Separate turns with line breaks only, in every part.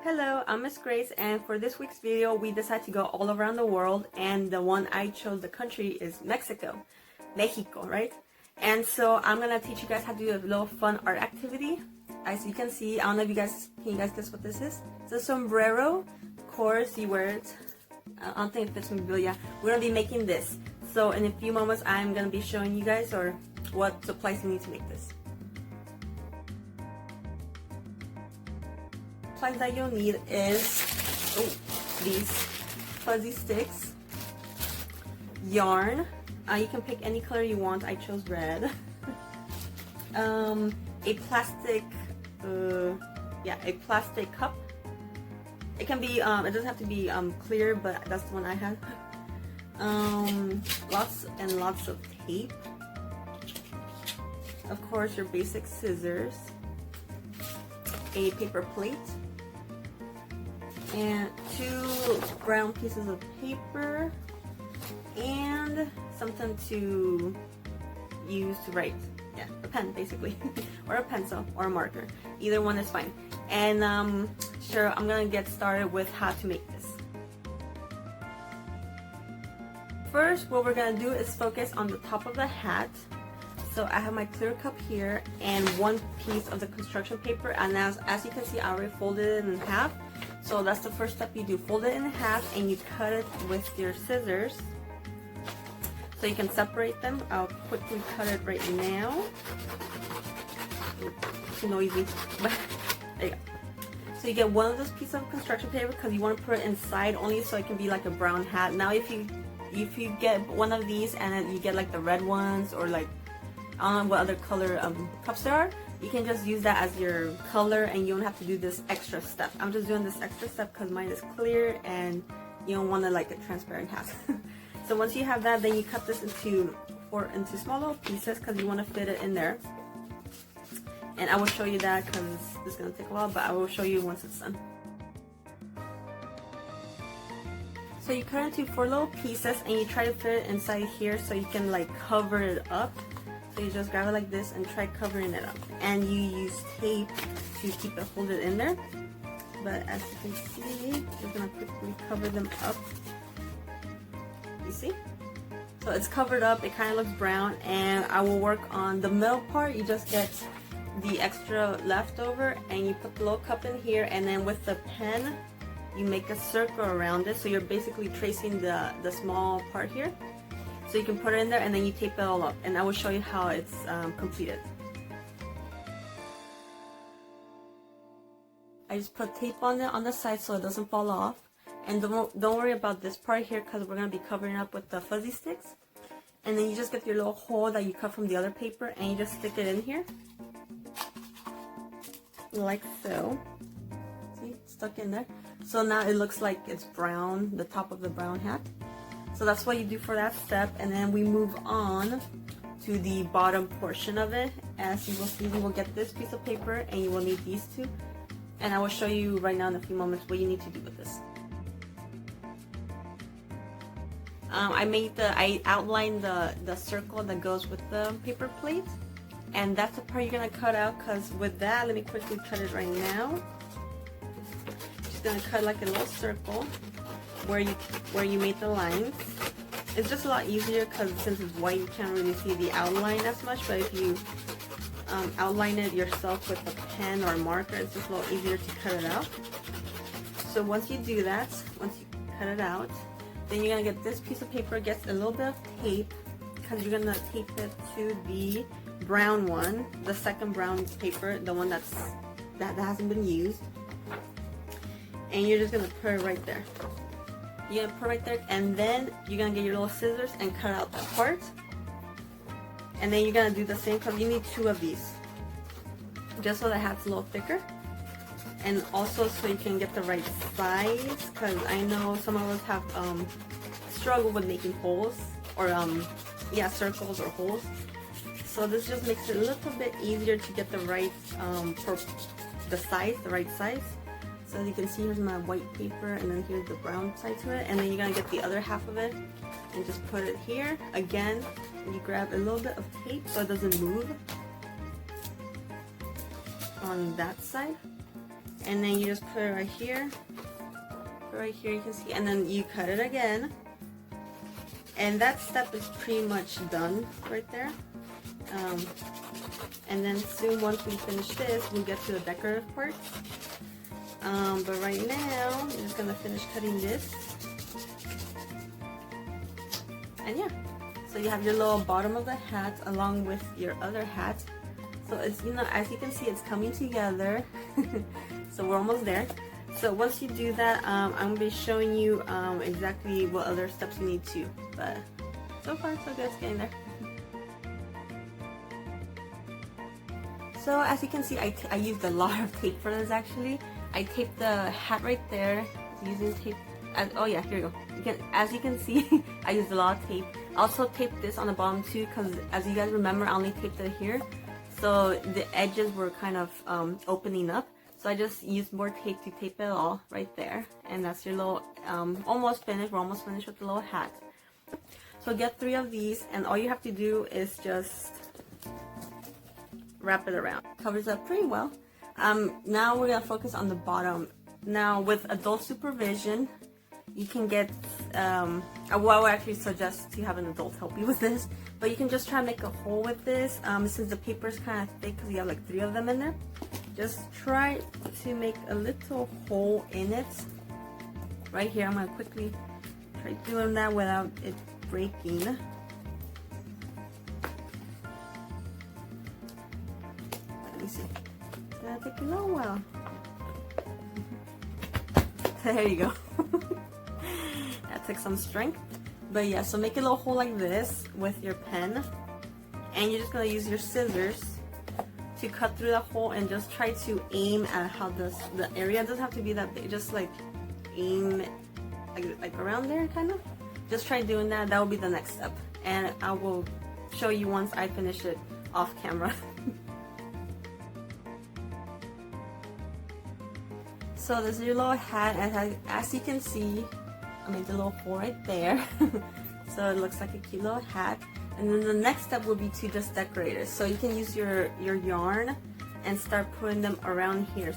Hello, I'm Miss Grace, and for this week's video we decided to go all around the world, and the one I chose, the country, is Mexico. Mexico, right? And so I'm gonna teach you guys how to do a little fun art activity. As you can see, I don't know if can you guys guess what this is? It's a sombrero. Of course you wear it. I don't think it fits me, but yeah, we're gonna be making this. So in a few moments I'm gonna be showing you guys what supplies you need to make this. Supplies that you'll need is these fuzzy sticks, yarn. You can pick any color you want. I chose red. A plastic, a plastic cup. It can be, it doesn't have to be clear, but that's the one I had. Lots and lots of tape. Of course, your basic scissors. A paper plate. And 2 brown pieces of paper. And something to use to write. Yeah, a pen basically. Or a pencil or a marker. Either one is fine. And sure, I'm gonna get started with how to make this. First, what we're gonna do is focus on the top of the hat. So I have my clear cup here and 1 piece of the construction paper, and as you can see, I already folded it in half. So that's the first step you do. Fold it in half and you cut it with your scissors. So you can separate them. I'll quickly cut it right now. It's noisy, but there you go. So you get 1 of those pieces of construction paper because you want to put it inside only so it can be like a brown hat. Now if you get 1 of these and then you get like the red ones, or like I don't know what other color cups there are, you can just use that as your color and you don't have to do this extra step. I'm just doing this extra step because mine is clear and you don't want to like a transparent hat. So once you have that, then you cut this into small little pieces because you want to fit it in there. And I will show you that because this is going to take a while, but I will show you once it's done. So you cut it into 4 little pieces and you try to fit it inside here so you can like cover it up. So you just grab it like this and try covering it up. And you use tape to keep it folded in there. But as you can see, you're going to quickly cover them up. You see? So it's covered up, it kind of looks brown, and I will work on the middle part. You just get the extra leftover and you put the little cup in here, and then with the pen, you make a circle around it. So you're basically tracing the small part here. So you can put it in there and then you tape it all up, and I will show you how it's completed. I just put tape on it on the side so it doesn't fall off. And don't worry about this part here because we're going to be covering up with the fuzzy sticks. And then you just get your little hole that you cut from the other paper and you just stick it in here. Like so. See, it's stuck in there. So now it looks like it's brown, the top of the brown hat. So that's what you do for that step, and then we move on to the bottom portion of it. As you will see, you will get this piece of paper and you will need these 2. And I will show you right now in a few moments what you need to do with this. I outlined the circle that goes with the paper plate, and that's the part you're gonna cut out, because with that, let me quickly cut it right now. Just gonna cut like a little circle where you made the lines. It's just a lot easier because since it's white you can't really see the outline as much, but if you outline it yourself with a pen or a marker, it's just a little easier to cut it out. So once you do that, once you cut it out, then you're gonna get this piece of paper, gets a little bit of tape because you're gonna tape it to the brown one, the second brown paper, the one that hasn't been used, and you're just gonna put it right there. You're gonna put it right there, and then you're gonna get your little scissors and cut out that part. And then you're gonna do the same because you need 2 of these, just so the hat's a little thicker, and also so you can get the right size. Because I know some of us have struggled with making holes, or circles or holes. So this just makes it a little bit easier to get the right the right size. So as you can see, here's my white paper, and then here's the brown side to it, and then you're gonna get the other half of it and just put it here. Again, you grab a little bit of tape so it doesn't move on that side. and then you just put it right here. Right here you can see, and then you cut it again, and that step is pretty much done right there. And then soon, once we finish this, we'll get to the decorative parts. But right now, I'm just gonna finish cutting this. And yeah, so you have your little bottom of the hat along with your other hat. So it's, you know, as you can see, it's coming together. So we're almost there. So once you do that, I'm gonna be showing you exactly what other steps you need to. But so far, so good. It's getting there. So as you can see, I used a lot of tape for this actually. I taped the hat right there using tape. Oh yeah, here you go. As you can see, I used a lot of tape. I also taped this on the bottom too, because as you guys remember, I only taped it here. So the edges were kind of opening up. So I just used more tape to tape it all right there. And that's your little, almost finished. We're almost finished with the little hat. So get 3 of these, and all you have to do is just wrap it around. Covers up pretty well. Now we're gonna focus on the bottom. Now with adult supervision, you can get, well, I would actually suggest to have an adult help you with this, but you can just try to make a hole with this. Since the paper is kind of thick, because you have like 3 of them in there, just try to make a little hole in it. Right here, I'm gonna quickly try doing that without it breaking. Let me see. It's gonna take a little while. There you go. That took some strength. But yeah, so make a little hole like this with your pen. And you're just gonna use your scissors to cut through that hole and just try to aim at how the area doesn't have to be that big. Just like aim like around there kind of. Just try doing that. That will be the next step. And I will show you once I finish it off camera. So this is your little hat, and as you can see, I made the little hole right there. So it looks like a cute little hat. And then the next step will be to just decorate it. So you can use your yarn and start putting them around here.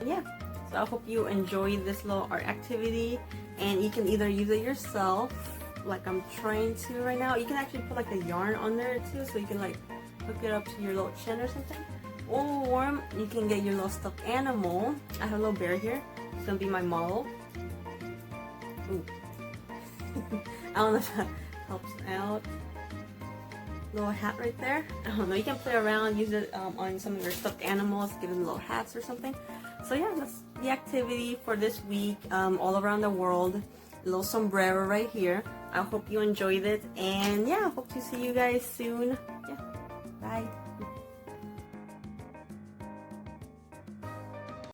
And yeah, so I hope you enjoy this little art activity, and you can either use it yourself, like I'm trying to right now. You can actually put like a yarn on there too, so you can like hook it up to your little chin or something. Or you can get your little stuffed animal. I have a little bear here. It's gonna be my model. Ooh. I don't know if that helps out. Little hat right there. I don't know. You can play around, use it on some of your stuffed animals, give them little hats or something. So yeah, that's the activity for this week. All around the world. A little sombrero right here. I hope you enjoyed it, and yeah, I hope to see you guys soon. Yeah, bye.